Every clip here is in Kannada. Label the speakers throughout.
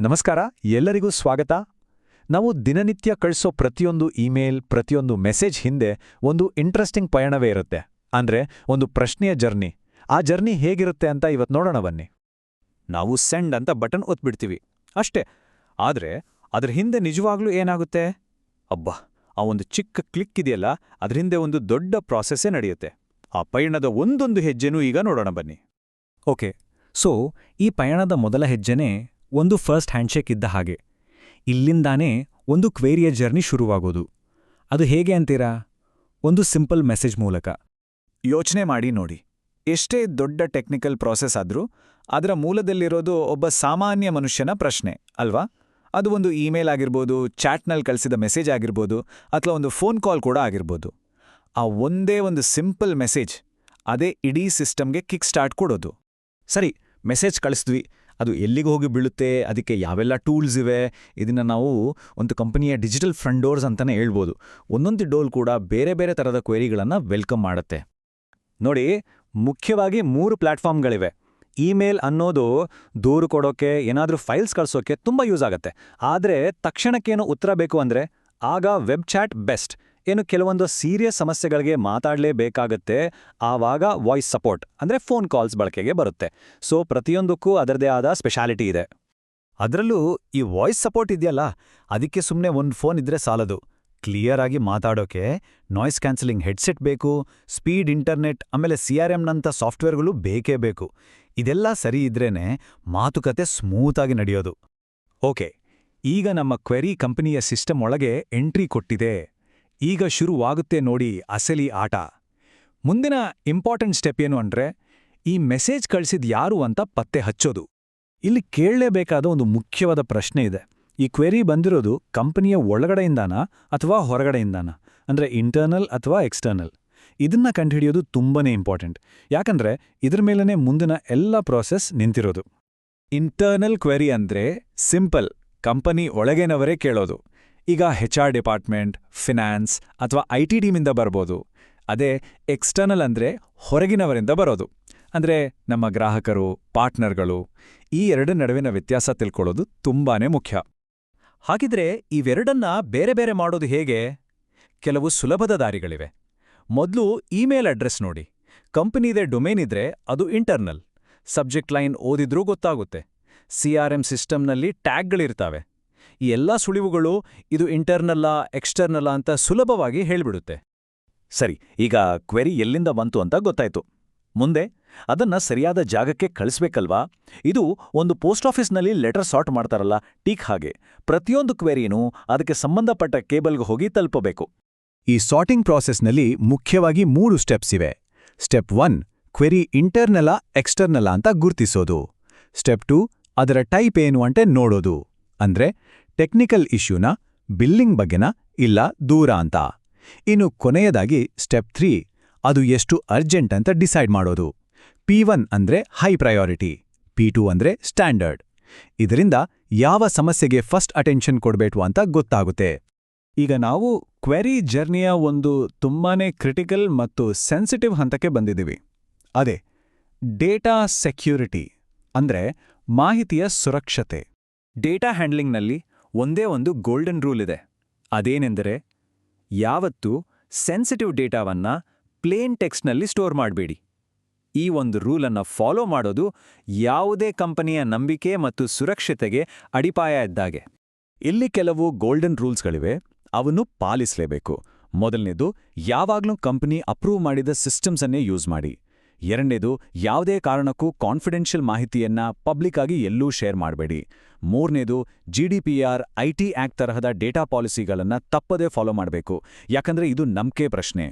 Speaker 1: ನಮಸ್ಕಾರ, ಎಲ್ಲರಿಗೂ ಸ್ವಾಗತ. ನಾವು ದಿನನಿತ್ಯ ಕಳಿಸೋ ಪ್ರತಿಯೊಂದು ಇಮೇಲ್, ಪ್ರತಿಯೊಂದು ಮೆಸೇಜ್ ಹಿಂದೆ ಒಂದು ಇಂಟ್ರೆಸ್ಟಿಂಗ್ ಪಯಣವೇ ಇರುತ್ತೆ. ಅಂದ್ರೆ ಒಂದು ಪ್ರಶ್ನೆಯ ಜರ್ನಿ. ಆ ಜರ್ನಿ ಹೇಗಿರುತ್ತೆ ಅಂತ ಇವತ್ತು ನೋಡೋಣ ಬನ್ನಿ.
Speaker 2: ನಾವು ಸೆಂಡ್ ಅಂತ ಬಟನ್ ಒತ್ಬಿಡ್ತೀವಿ ಅಷ್ಟೇ. ಆದ್ರೆ ಅದ್ರ ಹಿಂದೆ ನಿಜವಾಗ್ಲೂ ಏನಾಗುತ್ತೆ? ಅಬ್ಬಾ, ಆ ಒಂದು ಚಿಕ್ಕ ಕ್ಲಿಕ್ ಇದೆಯಲ್ಲ, ಅದ್ರ ಹಿಂದೆ ಒಂದು ದೊಡ್ಡ ಪ್ರಾಸೆಸ್ಸೇ ನಡೆಯುತ್ತೆ. ಆ ಪಯಣದ ಒಂದೊಂದು ಹೆಜ್ಜೆನೂ ಈಗ ನೋಡೋಣ ಬನ್ನಿ.
Speaker 3: ಓಕೆ, ಸೊ ಈ ಪಯಣದ ಮೊದಲ ಹೆಜ್ಜೆನೇ ಒಂದು ಫಸ್ಟ್ ಹ್ಯಾಂಡ್ಶೇಕ್ ಇದ್ದ ಹಾಗೆ. ಇಲ್ಲಿಂದಾನೇ ಒಂದು ಕ್ವೇರಿಯ ಜರ್ನಿ ಶುರುವಾಗೋದು. ಅದು ಹೇಗೆ ಅಂತೀರಾ? ಒಂದು ಸಿಂಪಲ್ ಮೆಸೇಜ್ ಮೂಲಕ.
Speaker 2: ಯೋಚನೆ ಮಾಡಿ ನೋಡಿ, ಎಷ್ಟೇ ದೊಡ್ಡ ಟೆಕ್ನಿಕಲ್ ಪ್ರಾಸೆಸ್ ಆದ್ರೂ ಅದರ ಮೂಲದಲ್ಲಿರೋದು ಒಬ್ಬ ಸಾಮಾನ್ಯ ಮನುಷ್ಯನ ಪ್ರಶ್ನೆ ಅಲ್ವಾ? ಅದು ಒಂದು ಇಮೇಲ್ ಆಗಿರ್ಬೋದು, ಚಾಟ್ನಲ್ಲಿ ಕಳಿಸಿದ ಮೆಸೇಜ್ ಆಗಿರ್ಬೋದು, ಅಥವಾ ಒಂದು ಫೋನ್ ಕಾಲ್ ಕೂಡ ಆಗಿರ್ಬೋದು. ಆ ಒಂದೇ ಒಂದು ಸಿಂಪಲ್ ಮೆಸೇಜ್, ಅದೇ ಇಡೀ ಸಿಸ್ಟಮ್ಗೆ ಕಿಕ್ ಸ್ಟಾರ್ಟ್ ಕೊಡೋದು.
Speaker 3: ಸರಿ, ಮೆಸೇಜ್ ಕಳಿಸಿದ್ವಿ, ಅದು ಎಲ್ಲಿಗೆ ಹೋಗಿ ಬೀಳುತ್ತೆ, ಅದಕ್ಕೆ ಯಾವೆಲ್ಲ ಟೂಲ್ಸ್ ಇವೆ, ಇದನ್ನು ನಾವು ಒಂದು ಕಂಪನಿಯ ಡಿಜಿಟಲ್ ಫ್ರಂಟ್ ಡೋರ್ಸ್ ಅಂತಲೇ ಹೇಳ್ಬೋದು. ಒಂದೊಂದು ಡೋಲ್ ಕೂಡ ಬೇರೆ ಬೇರೆ ಥರದ ಕ್ವೆರಿಗಳನ್ನು ವೆಲ್ಕಮ್ ಮಾಡುತ್ತೆ.
Speaker 1: ನೋಡಿ, ಮುಖ್ಯವಾಗಿ 3 ಪ್ಲಾಟ್ಫಾರ್ಮ್ಗಳಿವೆ. ಇಮೇಲ್ ಅನ್ನೋದು ದೂರು ಕೊಡೋಕೆ, ಏನಾದರೂ ಫೈಲ್ಸ್ ಕಳ್ಸೋಕೆ ತುಂಬ ಯೂಸ್ ಆಗುತ್ತೆ. ಆದರೆ ತಕ್ಷಣಕ್ಕೇನು ಉತ್ತರ ಬೇಕು ಅಂದರೆ ಆಗ ವೆಬ್ ಚಾಟ್ ಬೆಸ್ಟ್. ಏನು ಕೆಲವೊಂದು ಸೀರಿಯಸ್ ಸಮಸ್ಯೆಗಳಿಗೆ ಮಾತಾಡಲೇಬೇಕಾಗತ್ತೆ, ಆವಾಗ ವಾಯ್ಸ್ ಸಪೋರ್ಟ್ ಅಂದರೆ ಫೋನ್ ಕಾಲ್ಸ್ ಬಳಕೆಗೆ ಬರುತ್ತೆ. ಸೊ ಪ್ರತಿಯೊಂದಕ್ಕೂ ಅದರದೇ ಆದ ಸ್ಪೆಷಾಲಿಟಿ ಇದೆ.
Speaker 2: ಅದರಲ್ಲೂ ಈ ವಾಯ್ಸ್ ಸಪೋರ್ಟ್ ಇದೆಯಲ್ಲ, ಅದಕ್ಕೆ ಸುಮ್ಮನೆ ಒಂದು ಫೋನ್ ಇದ್ರೆ ಸಾಲದು. ಕ್ಲಿಯರ್ ಆಗಿ ಮಾತಾಡೋಕೆ ನಾಯ್ಸ್ ಕ್ಯಾನ್ಸಲಿಂಗ್ ಹೆಡ್ಸೆಟ್ ಬೇಕು, ಸ್ಪೀಡ್ ಇಂಟರ್ನೆಟ್, ಆಮೇಲೆ CRMನಂಥ ಸಾಫ್ಟ್ವೇರ್ಗಳು ಬೇಕೇ ಬೇಕು. ಇದೆಲ್ಲ ಸರಿ ಇದ್ರೇನೆ ಮಾತುಕತೆ ಸ್ಮೂತಾಗಿ ನಡೆಯೋದು.
Speaker 1: ಓಕೆ, ಈಗ ನಮ್ಮ ಕ್ವೆರಿ ಕಂಪನಿಯ ಸಿಸ್ಟಮ್ ಒಳಗೆ ಎಂಟ್ರಿ ಕೊಟ್ಟಿದೆ. ಈಗ ಶುರುವಾಗುತ್ತೆ ನೋಡಿ ಅಸಲಿ ಆಟ. ಮುಂದಿನ ಇಂಪಾರ್ಟೆಂಟ್ ಸ್ಟೆಪ್ ಏನು ಅಂದ್ರೆ ಈ ಮೆಸೇಜ್ ಕಳಿಸಿದ ಯಾರು ಅಂತ ಪತ್ತೆ ಹಚ್ಚೋದು. ಇಲ್ಲಿ ಕೇಳಲೇಬೇಕಾದ ಒಂದು ಮುಖ್ಯವಾದ ಪ್ರಶ್ನೆ ಇದೆ. ಈ ಕ್ವೆರಿ ಬಂದಿರೋದು ಕಂಪನಿಯ ಒಳಗಡೆಯಿಂದಾನ ಅಥವಾ ಹೊರಗಡೆಯಿಂದಾನ? ಅಂದ್ರೆ ಇಂಟರ್ನಲ್ ಅಥವಾ ಎಕ್ಸ್ಟರ್ನಲ್? ಇದನ್ನ ಕಂಡುಹಿಡಿಯೋದು ತುಂಬಾನೇ ಇಂಪಾರ್ಟೆಂಟ್. ಯಾಕಂದ್ರೆ ಇದ್ರ ಮೇಲೇ ಮುಂದಿನ ಎಲ್ಲ ಪ್ರಾಸೆಸ್ ನಿಂತಿರೋದು. ಇಂಟರ್ನಲ್ ಕ್ವೆರಿ ಅಂದ್ರೆ ಸಿಂಪಲ್, ಕಂಪನಿ ಒಳಗೇನವರೇ ಕೇಳೋದು. ಈಗ HR ಡಿಪಾರ್ಟ್ಮೆಂಟ್, ಫಿನಾನ್ಸ್ ಅಥವಾ IT ಟೀಮಿಂದ ಬರ್ಬೋದು. ಅದೇ ಎಕ್ಸ್ಟರ್ನಲ್ ಅಂದ್ರೆ ಹೊರಗಿನವರಿಂದ ಬರೋದು. ಅಂದ್ರೆ ನಮ್ಮ ಗ್ರಾಹಕರು, ಪಾರ್ಟ್ನರ್ಗಳು. ಈ ಎರಡರ ನಡುವಿನ ವ್ಯತ್ಯಾಸ ತಿಳ್ಕೊಳ್ಳೋದು ತುಂಬಾನೇ ಮುಖ್ಯ.
Speaker 2: ಹಾಗಿದ್ರೆ ಇವೆರಡನ್ನ ಬೇರೆ ಬೇರೆ ಮಾಡೋದು ಹೇಗೆ? ಕೆಲವು ಸುಲಭದ ದಾರಿಗಳಿವೆ. ಮೊದಲು ಇಮೇಲ್ ಅಡ್ರೆಸ್ ನೋಡಿ. ಕಂಪನಿದೇ ಡೊಮೇನ್ ಇದ್ರೆ ಅದು ಇಂಟರ್ನಲ್. ಸಬ್ಜೆಕ್ಟ್ ಲೈನ್ ಓದಿದ್ರೂ ಗೊತ್ತಾಗುತ್ತೆ. CRM ಸಿಸ್ಟಮ್ನಲ್ಲಿ ಟ್ಯಾಗ್ಗಳಿರ್ತಾವೆ. ಈ ಎಲ್ಲ ಸುಳಿವುಗಳು ಇದು ಇಂಟರ್ನಲ್ಲಾ ಎಕ್ಸ್ಟರ್ನಲ್ಲಾ ಅಂತ ಸುಲಭವಾಗಿ ಹೇಳ್ಬಿಡುತ್ತೆ.
Speaker 1: ಸರಿ, ಈಗ ಕ್ವೆರಿ ಎಲ್ಲಿಂದ ಬಂತು ಅಂತ ಗೊತ್ತಾಯ್ತು. ಮುಂದೆ ಅದನ್ನ ಸರಿಯಾದ ಜಾಗಕ್ಕೆ ಕಳಿಸ್ಬೇಕಲ್ವಾ? ಇದು ಒಂದು ಪೋಸ್ಟ್ ಆಫೀಸ್ನಲ್ಲಿ ಲೆಟರ್ ಸಾರ್ಟ್ ಮಾಡ್ತಾರಲ್ಲ, ಟೀಕ್ ಹಾಗೆ ಪ್ರತಿಯೊಂದು ಕ್ವೆರಿನೂ ಅದಕ್ಕೆ ಸಂಬಂಧಪಟ್ಟ ಕೇಬಲ್ಗೆ ಹೋಗಿ ತಲುಪಬೇಕು.
Speaker 2: ಈ ಸಾರ್ಟಿಂಗ್ ಪ್ರಾಸೆಸ್ನಲ್ಲಿ ಮುಖ್ಯವಾಗಿ 3 ಸ್ಟೆಪ್ಸ್ ಇವೆ. ಸ್ಟೆಪ್ 1, ಕ್ವೆರಿ ಇಂಟರ್ನಲ್ಲಾ ಎಕ್ಸ್ಟರ್ನಲ್ಲಾ ಅಂತ ಗುರ್ತಿಸೋದು. ಸ್ಟೆಪ್ 2, ಅದರ ಟೈಪ್ ಏನು ಅಂತ ನೋಡೋದು. ಅಂದ್ರೆ ಟೆಕ್ನಿಕಲ್ ಇಶ್ಯೂನ, ಬಿಲ್ಲಿಂಗ್ ಬಗ್ಗೆನ, ಇಲ್ಲ ದೂರ ಅಂತ. ಇನ್ನು ಕೊನೆಯದಾಗಿ ಸ್ಟೆಪ್ 3, ಅದು ಎಷ್ಟು ಅರ್ಜೆಂಟ್ ಅಂತ ಡಿಸೈಡ್ ಮಾಡೋದು. P1 ಅಂದ್ರೆ ಹೈ ಪ್ರಯಾರಿಟಿ, P2 ಅಂದ್ರೆ ಸ್ಟ್ಯಾಂಡರ್ಡ್. ಇದರಿಂದ ಯಾವ ಸಮಸ್ಯೆಗೆ ಫಸ್ಟ್ ಅಟೆನ್ಷನ್ ಕೊಡ್ಬೇಕು ಅಂತ ಗೊತ್ತಾಗುತ್ತೆ.
Speaker 1: ಈಗ ನಾವು ಕ್ವೆರಿ ಜರ್ನಿಯ ಒಂದು ತುಂಬಾನೇ ಕ್ರಿಟಿಕಲ್ ಮತ್ತು ಸೆನ್ಸಿಟಿವ್ ಹಂತಕ್ಕೆ ಬಂದಿದ್ದೀವಿ. ಅದೇ ಡೇಟಾ ಸೆಕ್ಯೂರಿಟಿ, ಅಂದ್ರೆ ಮಾಹಿತಿಯ ಸುರಕ್ಷತೆ. ಡೇಟಾ ಹ್ಯಾಂಡ್ಲಿಂಗ್ನಲ್ಲಿ ಒಂದೇ ಒಂದು ಗೋಲ್ಡನ್ ರೂಲ್ ಇದೆ. ಅದೇನೆಂದರೆ ಯಾವತ್ತೂ ಸೆನ್ಸಿಟಿವ್ ಡೇಟಾವನ್ನ ಪ್ಲೇನ್ ಟೆಕ್ಸ್ಟ್ನಲ್ಲಿ ಸ್ಟೋರ್ ಮಾಡಬೇಡಿ. ಈ ಒಂದು ರೂಲನ್ನು ಫಾಲೋ ಮಾಡೋದು ಯಾವುದೇ ಕಂಪನಿಯ ನಂಬಿಕೆ ಮತ್ತು ಸುರಕ್ಷತೆಗೆ ಅಡಿಪಾಯ ಇದ್ದಾಗೆ. ಇಲ್ಲಿ ಕೆಲವು ಗೋಲ್ಡನ್ ರೂಲ್ಸ್ಗಳಿವೆ, ಅವನ್ನು ಪಾಲಿಸಲೇಬೇಕು. ಮೊದಲನೇದು, ಯಾವಾಗಲೂ ಕಂಪನಿ ಅಪ್ರೂವ್ ಮಾಡಿದ ಸಿಸ್ಟಮ್ಸನ್ನೇ ಯೂಸ್ ಮಾಡಿ. ಎರಡನೇದು, ಯಾವುದೇ ಕಾರಣಕ್ಕೂ ಕಾನ್ಫಿಡೆನ್ಷಿಯಲ್ ಮಾಹಿತಿಯನ್ನ ಪಬ್ಲಿಕ್ ಆಗಿ ಎಲ್ಲೂ ಶೇರ್ ಮಾಡಬೇಡಿ. ಮೂರನೇದು, GDPR, IT ಆಕ್ಟ್ ತರಹದ ಡೇಟಾ ಪಾಲಿಸಿಗಳನ್ನು ತಪ್ಪದೇ ಫಾಲೋ ಮಾಡಬೇಕು. ಯಾಕಂದ್ರೆ ಇದು ನಂಬಿಕೆ ಪ್ರಶ್ನೆ.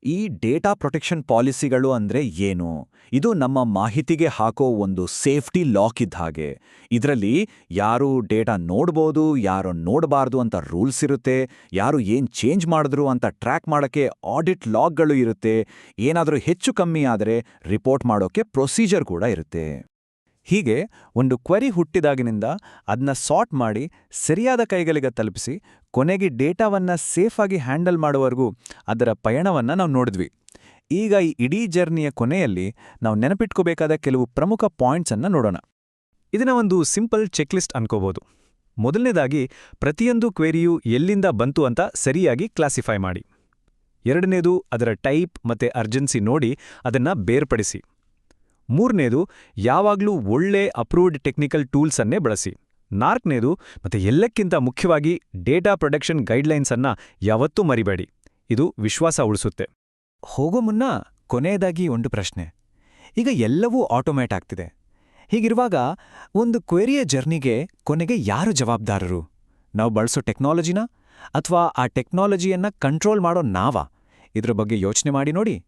Speaker 2: ಈ ಡೇಟಾ ಪ್ರೊಟೆಕ್ಷನ್ ಪಾಲಿಸಿಗಳು ಅಂದ್ರೆ ಏನು? ಇದು ನಮ್ಮ ಮಾಹಿತಿಗೆ ಹಾಕೋ ಒಂದು ಸೇಫ್ಟಿ ಲಾಕ್ ಇದ್ದ ಹಾಗೆ. ಇದರಲ್ಲಿ ಯಾರು ಡೇಟಾ ನೋಡ್ಬೋದು, ಯಾರು ನೋಡಬಾರ್ದು ಅಂತ ರೂಲ್ಸ್ ಇರುತ್ತೆ. ಯಾರು ಏನ್ ಚೇಂಜ್ ಮಾಡಿದ್ರು ಅಂತ ಟ್ರ್ಯಾಕ್ ಮಾಡೋಕ್ಕೆ ಆಡಿಟ್ ಲಾಗ್ಗಳು ಇರುತ್ತೆ. ಏನಾದರೂ ಹೆಚ್ಚು ಕಮ್ಮಿ ಆದರೆ ರಿಪೋರ್ಟ್ ಮಾಡೋಕ್ಕೆ ಪ್ರೊಸೀಜರ್ ಕೂಡ ಇರುತ್ತೆ.
Speaker 1: ಹೀಗೆ ಒಂದು ಕ್ವೆರಿ ಹುಟ್ಟಿದಾಗಿನಿಂದ ಅದನ್ನ ಸಾರ್ಟ್ ಮಾಡಿ ಸರಿಯಾದ ಕೈಗಳಿಗೆ ತಲುಪಿಸಿ ಕೊನೆಗೆ ಡೇಟಾವನ್ನ ಸೇಫಾಗಿ ಹ್ಯಾಂಡಲ್ ಮಾಡುವವರೆಗೂ ಅದರ ಪಯಣವನ್ನ ನಾವು ನೋಡಿದ್ವಿ. ಈಗ ಈ ಇಡೀ ಜರ್ನಿಯ ಕೊನೆಯಲ್ಲಿ ನಾವು ನೆನಪಿಟ್ಕೋಬೇಕಾದ ಕೆಲವು ಪ್ರಮುಖ ಪಾಯಿಂಟ್ಸ್ ಅನ್ನ ನೋಡೋಣ.
Speaker 3: ಇದನ್ನ ಒಂದು ಸಿಂಪಲ್ ಚೆಕ್ಲಿಸ್ಟ್ ಅನ್ಕೋಬೋದು. ಮೊದಲನೇದಾಗಿ ಪ್ರತಿಯೊಂದು ಕ್ವೆರಿಯು ಎಲ್ಲಿಂದ ಬಂತು ಅಂತ ಸರಿಯಾಗಿ ಕ್ಲಾಸಿಫೈ ಮಾಡಿ. ಎರಡನೇದು ಅದರ ಟೈಪ್ ಮತ್ತೆ ಅರ್ಜೆನ್ಸಿ ನೋಡಿ ಅದನ್ನ ಬೇರ್ಪಡಿಸಿ. ಮೂರನೇದು ಯಾವಾಗ್ಲೂ ಒಳ್ಳೆ ಅಪ್ರೂವ್ಡ್ ಟೆಕ್ನಿಕಲ್ ಟೂಲ್ಸನ್ನೇ ಬಳಸಿ. ನಾಲ್ಕನೇದು ಮತ್ತೆ ಎಲ್ಲಕ್ಕಿಂತ ಮುಖ್ಯವಾಗಿ ಡೇಟಾ ಪ್ರೊಟೆಕ್ಷನ್ ಗೈಡ್ಲೈನ್ಸ್ ಅನ್ನ ಯಾವತ್ತೂ ಮರಿಬೇಡಿ. ಇದು ವಿಶ್ವಾಸ ಉಳಿಸುತ್ತೆ.
Speaker 1: ಹೋಗೋ ಮುನ್ನ ಕೊನೆಯದಾಗಿ ಒಂದು ಪ್ರಶ್ನೆ. ಈಗ ಎಲ್ಲವೂ ಆಟೋಮೇಟ್ ಆಗ್ತಿದೆ. ಹೀಗಿರುವಾಗ ಒಂದು ಕ್ವೆರಿಯ ಜರ್ನಿಗೆ ಕೊನೆಗೆ ಯಾರು ಜವಾಬ್ದಾರರು? ನಾವು ಬಳಸೋ ಟೆಕ್ನಾಲಜಿನಾ ಅಥವಾ ಆ ಟೆಕ್ನಾಲಜಿಯನ್ನ ಕಂಟ್ರೋಲ್ ಮಾಡೋ ನಾವಾ? ಇದ್ರ ಬಗ್ಗೆ ಯೋಚನೆ ಮಾಡಿ ನೋಡಿ.